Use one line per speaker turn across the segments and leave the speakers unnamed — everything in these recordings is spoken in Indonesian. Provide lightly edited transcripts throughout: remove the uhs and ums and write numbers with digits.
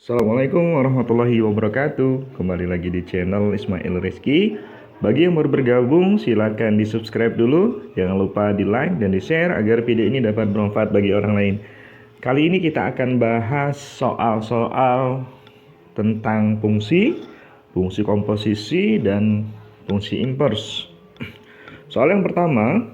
Assalamualaikum warahmatullahi wabarakatuh. Kembali lagi di channel Ismail Rizky. Bagi yang baru bergabung, silakan di subscribe dulu. Jangan lupa di like dan di share agar video ini dapat bermanfaat bagi orang lain. Kali ini kita akan bahas soal-soal tentang fungsi, fungsi komposisi, dan fungsi inverse. Soal yang pertama,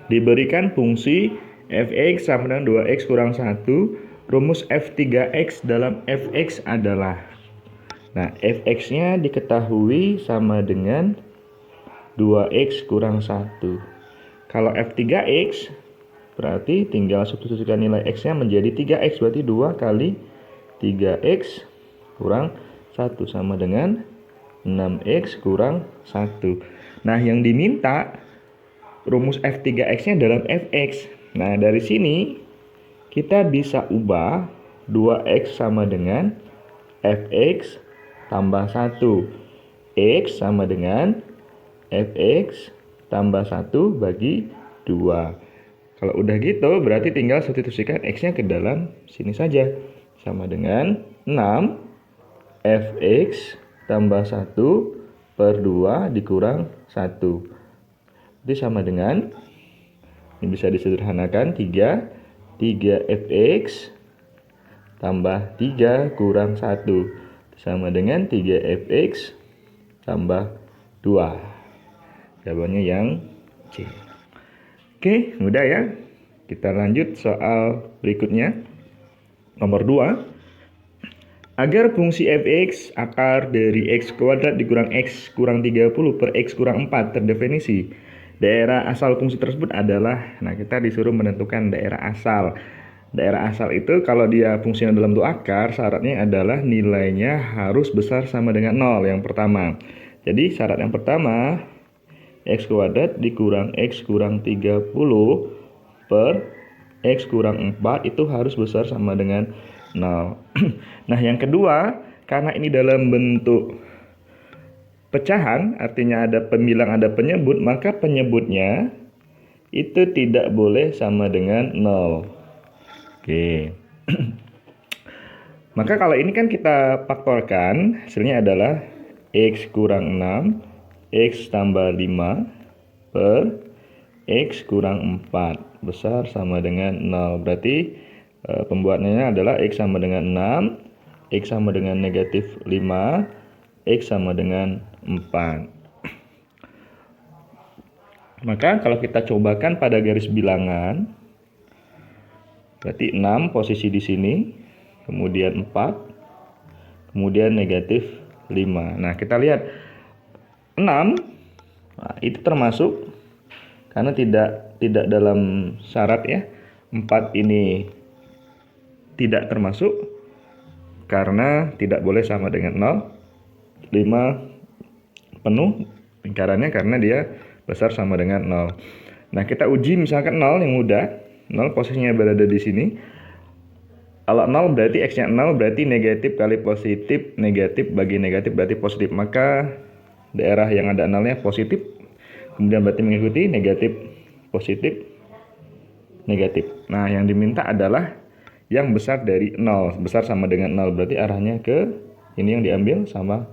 diberikan fungsi fx sama dengan 2x kurang 1, rumus f3x dalam fx adalah. Nah, fx-nya diketahui sama dengan 2x kurang 1. Kalau f3x, berarti tinggal substitusikan nilai x-nya menjadi 3x, berarti 2 kali 3x kurang 1 sama dengan 6x kurang 1. Nah, yang diminta rumus f3x-nya dalam fx. Nah, dari sini kita bisa ubah 2x sama dengan fx tambah 1. X sama dengan fx tambah 1 bagi 2. Kalau udah gitu, berarti tinggal substitusikan x-nya ke dalam sini saja. Sama dengan 6 fx tambah 1 per 2 dikurang 1. Itu sama dengan, ini bisa disederhanakan, 3fx tambah 3 kurang 1 sama dengan 3fx tambah 2. Jawabannya yang C. Oke, mudah ya. Kita lanjut soal berikutnya. Nomor 2. Agar fungsi fx akar dari x kuadrat dikurang x kurang 30 per x kurang 4 terdefinisi. Daerah asal fungsi tersebut adalah, nah kita disuruh menentukan daerah asal. Daerah asal itu kalau dia fungsinya dalam bentuk akar, syaratnya adalah nilainya harus besar sama dengan 0 yang pertama. Jadi syarat yang pertama, x kuadrat dikurang x kurang 30 per x kurang 4 itu harus besar sama dengan 0. Nah, yang kedua, karena ini dalam bentuk pecahan, artinya ada pembilang, ada penyebut, maka penyebutnya itu tidak boleh sama dengan 0. Oke. Maka kalau ini kan kita faktorkan, hasilnya adalah x kurang 6, x tambah 5 per x kurang 4 besar sama dengan 0. Berarti pembuatannya adalah x sama dengan 6, x sama dengan negatif 5, x sama dengan 4. Maka kalau kita cobakan pada garis bilangan, berarti 6 posisi di sini, kemudian 4, kemudian negatif 5. Nah, kita lihat 6, nah, itu termasuk karena tidak dalam syarat ya. 4 ini tidak termasuk karena tidak boleh sama dengan 0. 5 penuh lingkarannya karena dia besar sama dengan 0. Nah, kita uji misalkan 0 yang mudah. 0 posisinya berada di sini. Kalau 0 berarti x-nya 0, berarti negatif kali positif, negatif bagi negatif berarti positif. Maka daerah yang ada 0-nya positif. Kemudian berarti mengikuti negatif, positif, negatif. Nah, yang diminta adalah yang besar dari 0. Besar sama dengan 0, berarti arahnya ke ini yang diambil sama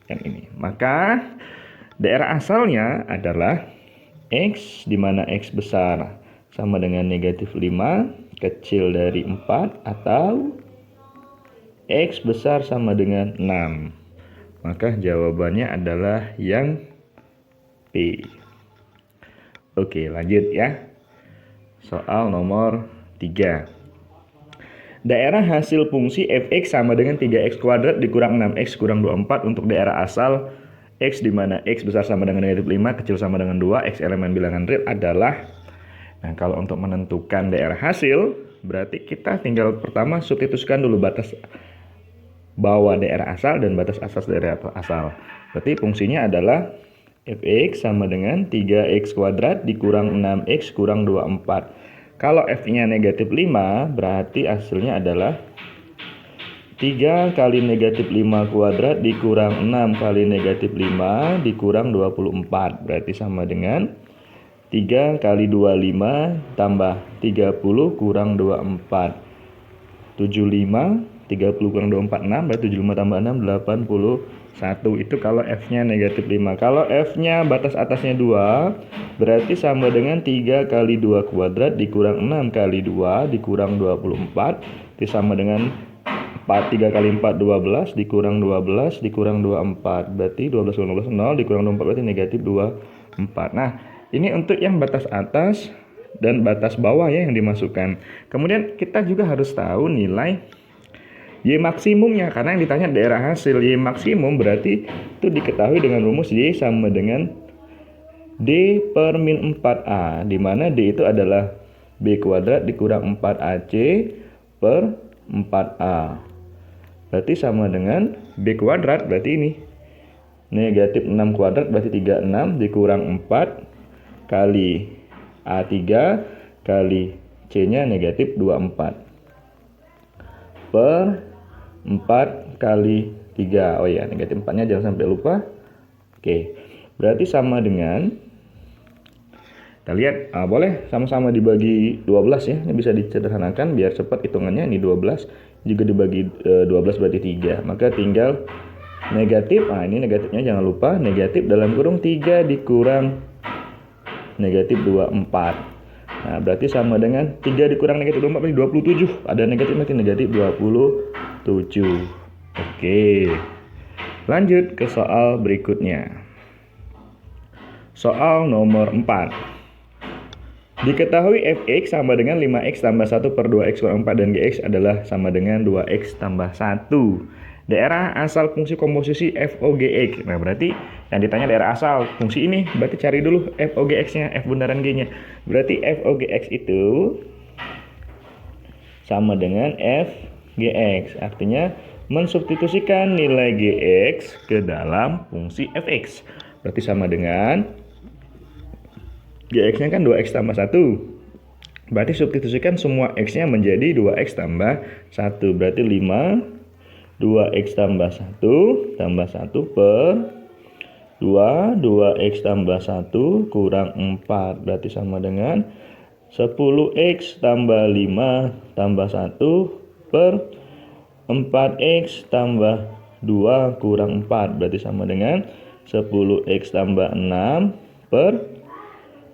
yang ini. Maka daerah asalnya adalah x, di mana x besar sama dengan negatif 5 kecil dari 4, atau x besar sama dengan 6. Maka jawabannya adalah yang P. Oke, lanjut ya. Soal nomor 3. Daerah hasil fungsi fx sama dengan 3x kuadrat dikurang 6x kurang 24 untuk daerah asal x di mana x besar sama dengan negatif 5, kecil sama dengan 2, x elemen bilangan real adalah. Nah, kalau untuk menentukan daerah hasil, berarti kita tinggal pertama substitusikan dulu batas bawah daerah asal dan batas atas daerah asal. Berarti fungsinya adalah fx sama dengan 3x kuadrat dikurang 6x kurang 24. Kalau f-nya negatif 5, berarti hasilnya adalah 3 kali negatif 5 kuadrat dikurang 6 kali negatif 5 dikurang 24. Berarti sama dengan 3 kali 25 tambah 30 kurang 24. 75 30 kurang 24, 6. Berarti 75 tambah 6, 81. Itu kalau F-nya negatif 5. Kalau F-nya batas atasnya 2, berarti sama dengan 3 kali 2 kuadrat dikurang 6 kali 2 dikurang 24. Itu sama dengan 3 kali 4, 12 dikurang 12 dikurang 24. Berarti 12 kurang 12, 0 dikurang 24 berarti negatif 24. Nah, ini untuk yang batas atas dan batas bawah ya yang dimasukkan. Kemudian kita juga harus tahu nilai Y maksimumnya, karena yang ditanya daerah hasil. Y maksimum berarti itu diketahui dengan rumus Y sama dengan D per min 4A, di mana D itu adalah B kuadrat dikurang 4AC per 4A. Berarti sama dengan B kuadrat, berarti ini negatif 6 kuadrat berarti 36 dikurang 4 kali A3 kali C-nya negatif 24 per 4 kali 3. Oh ya, negatif 4-nya jangan sampai lupa. Oke, berarti sama dengan, kita lihat, boleh sama-sama dibagi 12 ya. Ini bisa disederhanakan biar cepat hitungannya. Ini 12 juga dibagi 12 berarti 3. Maka tinggal negatif, ini negatifnya jangan lupa, negatif dalam kurung 3 dikurang negatif 24. Nah, berarti sama dengan 3 dikurang negatif 24 berarti 27. Ada negatif berarti negatif 27. Oke. Lanjut ke soal berikutnya. Soal nomor 4. Diketahui fx sama dengan 5x tambah 1 per 2x kurang 4 dan gx adalah sama dengan 2x tambah 1. Daerah asal fungsi komposisi f, o, gx. Nah, berarti yang ditanya daerah asal fungsi ini, berarti cari dulu f, o, gx-nya, f bundaran g-nya. Berarti f, o, gx itu sama dengan f, gx. Artinya mensubstitusikan nilai gx ke dalam fungsi fx. Berarti sama dengan gx-nya kan 2x tambah 1. Berarti substitusikan semua x-nya menjadi 2x tambah 1. Berarti 5, 2x tambah 1 tambah 1 per 2, 2x tambah 1 kurang 4. Berarti sama dengan 10x tambah 5 tambah 1 per 4x tambah 2 kurang 4. Berarti sama dengan 10x tambah 6 per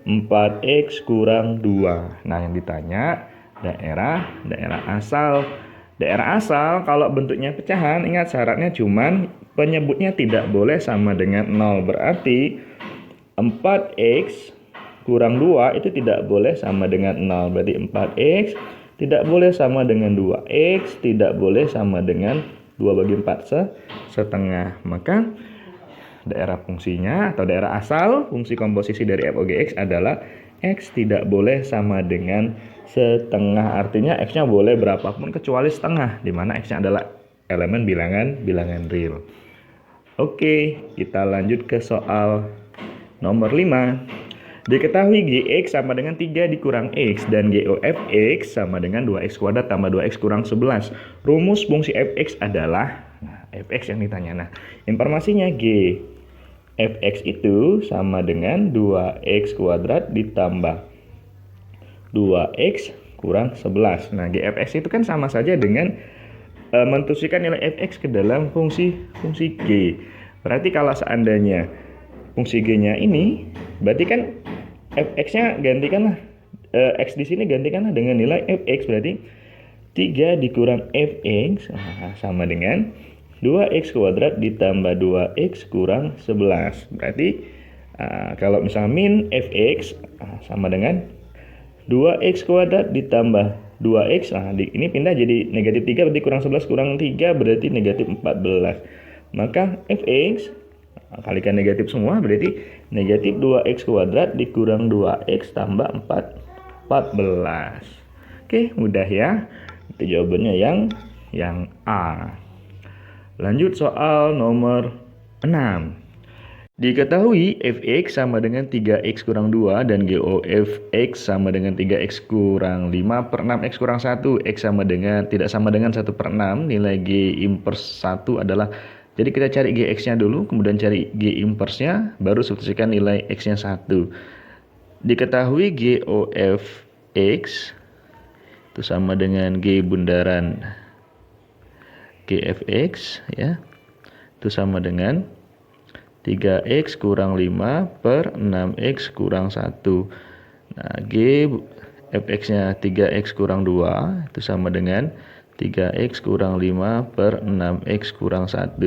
4x kurang 2. Nah, yang ditanya daerah asal. Daerah asal kalau bentuknya pecahan, ingat syaratnya cuman penyebutnya tidak boleh sama dengan 0. Berarti 4x kurang 2 itu tidak boleh sama dengan 0. Berarti 4x tidak boleh sama dengan 2x, tidak boleh sama dengan 2 bagi 4 setengah. Maka daerah fungsinya atau daerah asal fungsi komposisi dari f, o, gx adalah x tidak boleh sama dengan setengah. Artinya x-nya boleh berapapun kecuali setengah, di mana x-nya adalah elemen bilangan real. Oke, kita lanjut ke soal nomor 5. Diketahui gx sama dengan 3 dikurang x dan gofx sama dengan 2x kuadrat tambah 2x kurang 11. Rumus fungsi fx adalah, fx yang ditanya. Nah, informasinya fx itu sama dengan 2x kuadrat ditambah 2x kurang 11. Nah, gfx itu kan sama saja dengan mentusukkan nilai fx ke dalam fungsi g. Berarti kalau seandainya fungsi g-nya ini, berarti kan fx-nya gantikanlah, x di sini gantikanlah dengan nilai fx. Berarti 3 dikurang fx sama dengan 2x kuadrat ditambah 2x kurang 11. Berarti kalau misalnya min fx sama dengan 2x kuadrat ditambah 2x. Ini pindah jadi negatif 3 berarti kurang 11 kurang 3 berarti negatif 14. Maka fx kalikan negatif semua berarti negatif 2x kuadrat dikurang 2x tambah 14. Oke, mudah ya. Itu jawabannya yang A. Lanjut soal nomor 6. Diketahui fx sama dengan 3x kurang 2 dan gofx sama dengan 3x kurang 5 per 6x kurang 1. X sama dengan, tidak sama dengan 1 per 6. Nilai g inverse 1 adalah, jadi kita cari gx-nya dulu, kemudian cari g inverse-nya, baru substitusikan nilai x-nya 1. Diketahui gofx itu sama dengan g bundaran GFX ya. Itu sama dengan 3X kurang 5 per 6X kurang 1. Nah, GFX-nya 3X kurang 2 itu sama dengan 3X kurang 5 per 6X kurang 1.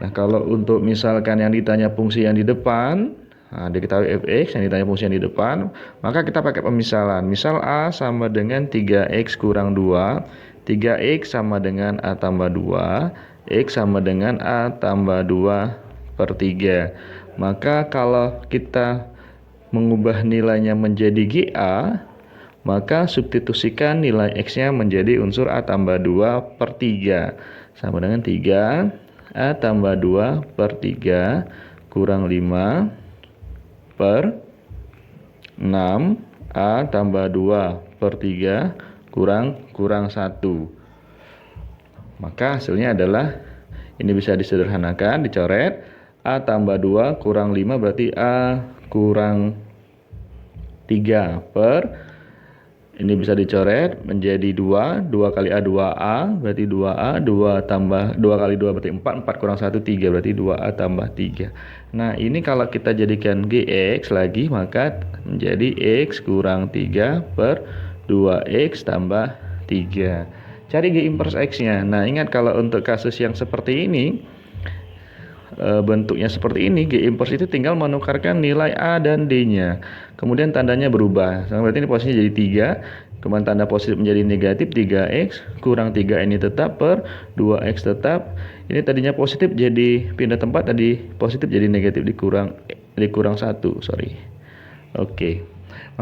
Nah, kalau untuk misalkan yang ditanya fungsi yang di depan, nah, diketahui fx, yang ditanya fungsi yang di depan, maka kita pakai pemisalan. Misal A sama dengan 3x kurang 2, 3x sama dengan A tambah 2, x sama dengan A tambah 2 per 3. Maka kalau kita mengubah nilainya menjadi GA, maka substitusikan nilai x-nya menjadi unsur A tambah 2 per 3. Sama dengan 3, A tambah 2 per 3 kurang 5 per 6 A tambah 2 per 3 kurang 1. Maka hasilnya adalah, ini bisa disederhanakan, dicoret. A tambah 2 kurang 5 berarti A kurang 3 per, ini bisa dicoret menjadi 2 kali A 2A berarti 2A, 2 tambah 2 kali 2 berarti 4, 4 kurang 1 3 berarti 2A tambah 3. Nah, ini kalau kita jadikan GX lagi maka menjadi X kurang 3 per 2X tambah 3. Cari G inverse X-nya. Nah, ingat kalau untuk kasus yang seperti ini, bentuknya seperti ini, G inverse itu tinggal menukarkan nilai A dan D-nya. Kemudian tandanya berubah. Berarti ini posisinya jadi 3. Kemudian tanda positif menjadi negatif, 3x kurang 3 ini tetap per 2x tetap. Ini tadinya positif jadi pindah tempat, tadi positif jadi negatif dikurang 1, sorry. Oke.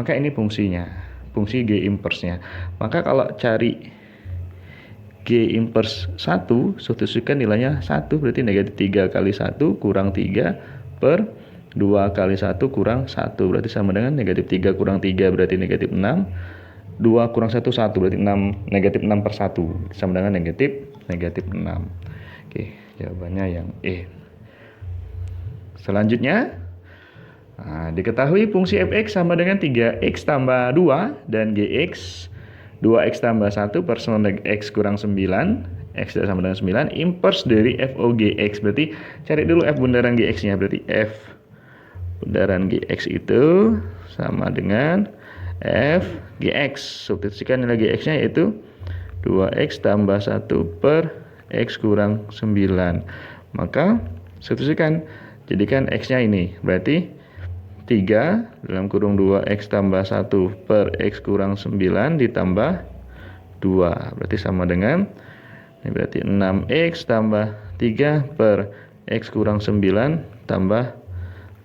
Maka ini fungsinya, fungsi G inverse-nya. Maka kalau cari G inverse 1, substitusikan nilainya 1, berarti negatif 3 kali 1 kurang 3 per 2 kali 1 kurang 1, berarti sama dengan negatif 3 kurang 3 berarti negatif 6, 2 kurang 1, 1 berarti 6, negatif 6 per 1 sama dengan negatif 6. Oke, jawabannya yang E. Selanjutnya, nah, diketahui fungsi fx sama dengan 3x tambah 2 dan gx 2x tambah 1 per x kurang 9, x sama dengan 9, inverse dari FOGX. Berarti cari dulu F bundaran GX-nya. Berarti F bundaran GX itu sama dengan F GX. Substitusikan nilai GX-nya yaitu 2x tambah 1 per x kurang 9. Maka substitusikan, jadikan x-nya ini. Berarti 3 dalam kurung 2x tambah 1 per x kurang 9 ditambah 2. Berarti sama dengan, ini berarti 6x tambah 3 per x kurang 9 tambah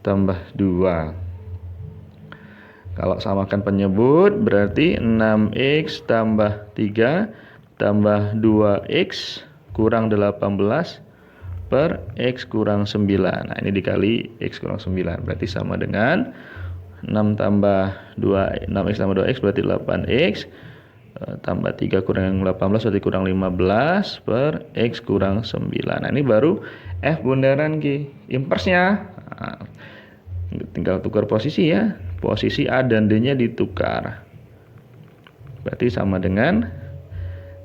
2. Kalau samakan penyebut berarti 6x tambah 3 tambah 2x kurang 18 per x kurang 9. Nah, ini dikali x kurang 9 berarti sama dengan 6x tambah 2x berarti 8x tambah 3 kurang 18 berarti kurang 15 per x kurang 9. Nah, ini baru F bundaran G inverse-nya. Nah, tinggal tukar posisi ya. Posisi A dan D-nya ditukar. Berarti sama dengan,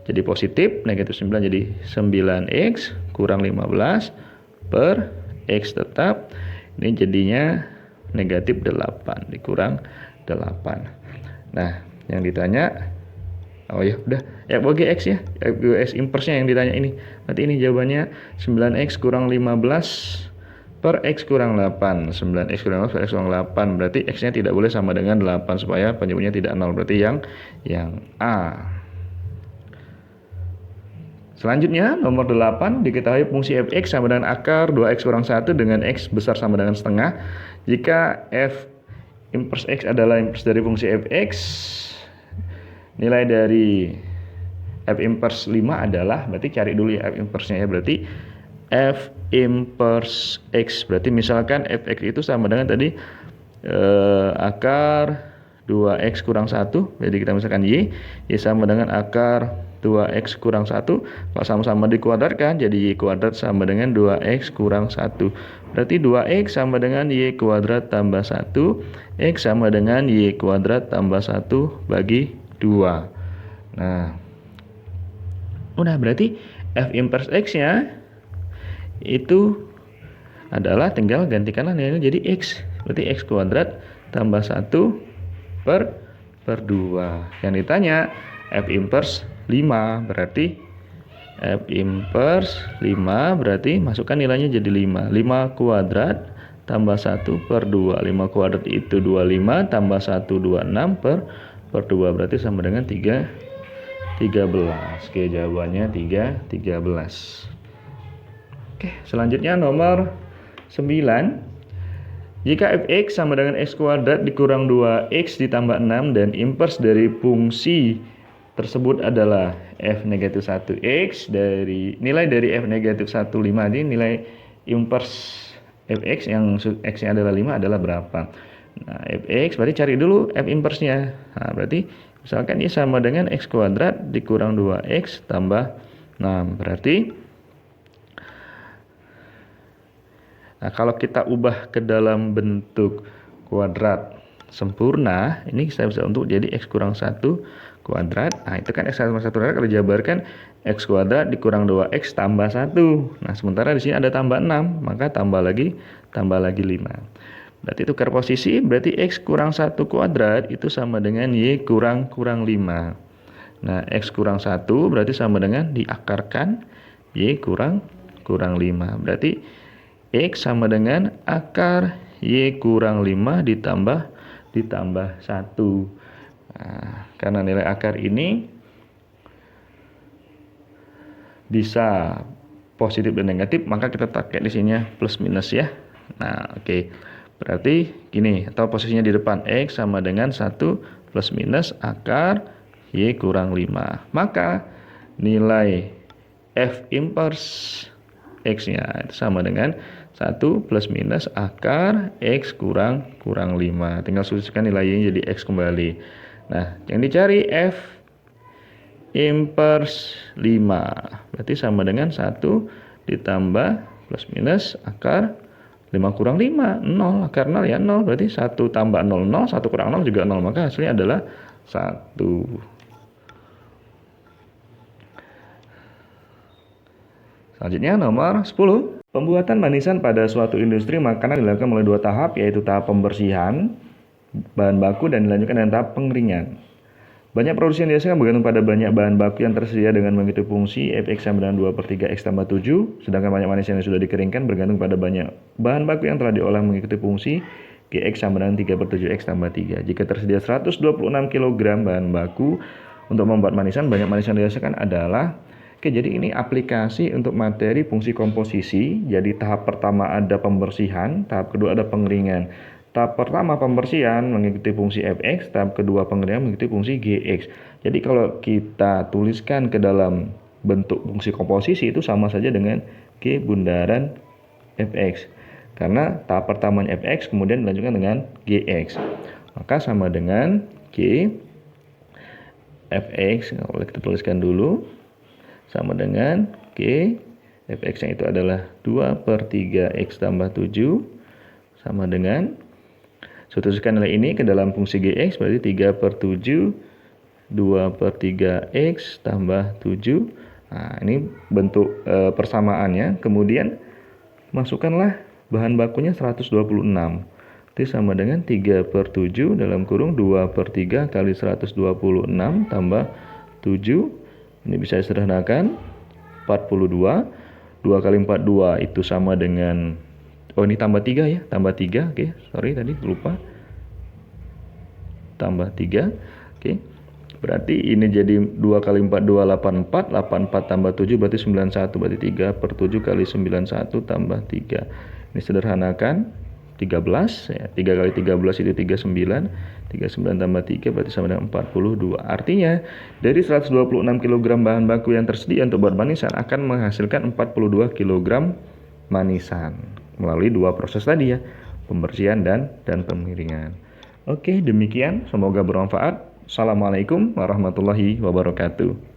jadi positif, negatif 9 jadi 9x kurang 15 per x tetap. Ini jadinya negatif 8 dikurang 8. Nah, yang ditanya, oh ya udah, FOGX ya, FOGX inverse-nya yang ditanya ini. Berarti ini jawabannya 9x kurang 15 per x kurang 8. 9x kurang 15 per x kurang 8. Berarti x-nya tidak boleh sama dengan 8 supaya penyebutnya tidak 0. Berarti yang A. Selanjutnya, nomor 8, diketahui fungsi fx sama dengan akar 2x kurang 1 dengan x besar sama dengan setengah. Jika f inverse x adalah inverse dari fungsi fx, nilai dari f inverse 5 adalah, berarti cari dulu ya f inverse-nya ya, berarti f inverse x. Berarti misalkan fx itu sama dengan tadi akar 2x kurang 1, jadi kita misalkan y sama dengan akar 2x kurang 1, kalau sama-sama dikuadratkan jadi y kuadrat sama dengan 2x kurang 1. Berarti 2x sama dengan y kuadrat tambah 1, x sama dengan y kuadrat tambah 1 bagi 2. Nah, udah, berarti F inverse X-nya itu adalah tinggal gantikanlah nilainya jadi X. Berarti X kuadrat tambah 1 per 2. Yang ditanya F inverse 5, berarti F inverse 5 berarti masukkan nilainya jadi 5. 5 kuadrat tambah 1 per 2. 5 kuadrat itu 25 tambah 1 26 per 2 berarti sama dengan 13. Oke, jawabannya 13. Oke, selanjutnya nomor 9. Jika fx sama dengan x kuadrat dikurang 2x ditambah 6 dan inverse dari fungsi tersebut adalah f negatif 1x, dari nilai dari f negatif 15, jadi nilai inverse fx yang x-nya adalah 5 adalah berapa? Nah, fx berarti cari dulu f inverse-nya. Nah, berarti misalkan ini sama dengan x kuadrat dikurang 2x tambah 6. Berarti nah, kalau kita ubah ke dalam bentuk kuadrat sempurna, ini saya bisa untuk jadi x kurang 1 kuadrat. Nah, itu kan x kurang 1 kuadrat kalau dijabarkan x kuadrat dikurang 2x tambah 1. Nah, sementara di sini ada tambah 6, maka tambah lagi 5. Berarti tukar posisi, berarti x kurang 1 kuadrat itu sama dengan y kurang 5. Nah, x kurang 1 berarti sama dengan diakarkan y kurang 5. Berarti X sama dengan akar Y kurang 5 ditambah 1. Nah, karena nilai akar ini bisa positif dan negatif, maka kita pakai di sini plus minus ya. Nah, oke. Berarti gini, atau posisinya di depan X sama dengan 1 plus minus akar Y kurang 5. Maka nilai F inverse X-nya itu sama dengan 1 plus minus akar X kurang 5. Tinggal susutkan nilainya jadi X kembali. Nah, yang dicari F inverse 5. Berarti sama dengan 1 ditambah plus minus akar 5 kurang 5. 0. Akar 0 ya 0. Berarti 1 tambah 0, 0. 1 kurang 0 juga 0. Maka hasilnya adalah 1. Selanjutnya nomor 10. Pembuatan manisan pada suatu industri makanan dilakukan melalui 2 tahap, yaitu tahap pembersihan bahan baku dan dilanjutkan dengan tahap pengeringan. Banyak produksi yang dihasilkan bergantung pada banyak bahan baku yang tersedia dengan mengikuti fungsi fx sama dengan 2 per 3x tambah 7, sedangkan banyak manisan yang sudah dikeringkan bergantung pada banyak bahan baku yang telah diolah mengikuti fungsi gx sama dengan 3 per 7x tambah 3. Jika tersedia 126 kg bahan baku untuk membuat manisan, banyak manisan yang dihasilkan adalah Oke, jadi ini aplikasi untuk materi fungsi komposisi. Jadi tahap pertama ada pembersihan, tahap kedua ada pengeringan. Tahap pertama pembersihan mengikuti fungsi fx, tahap kedua pengeringan mengikuti fungsi gx. Jadi kalau kita tuliskan ke dalam bentuk fungsi komposisi itu sama saja dengan g bundaran fx. Karena tahap pertamanya fx kemudian dilanjutkan dengan gx. Maka sama dengan g fx, kalau kita tuliskan dulu, sama dengan G fx yang itu adalah 2 per 3x tambah 7 sama dengan tuliskan nilai ini ke dalam fungsi gx berarti 3 per 7 2 per 3x tambah 7. Nah, ini bentuk persamaannya. Kemudian masukkanlah bahan bakunya 126. Itu sama dengan 3 per 7 dalam kurung 2 per 3 kali 126 tambah 7. Ini bisa disederhanakan 42. 2 kali 42 itu sama dengan, oh ini tambah 3 ya, tambah 3. Oke, sorry tadi lupa. Tambah 3. Oke. Berarti ini jadi 2 kali 4 2 84, 84 tambah 7 berarti 91, berarti 3 per 7 kali 91 tambah 3. Ini sederhanakan 13 ya. 3 kali 13 itu 39. 39 tambah 3 berarti sama dengan 42. Artinya dari 126 kg bahan baku yang tersedia untuk buat manisan akan menghasilkan 42 kg manisan melalui 2 proses tadi ya, pembersihan dan pengeringan. Oke, demikian, semoga bermanfaat. Assalamualaikum warahmatullahi wabarakatuh.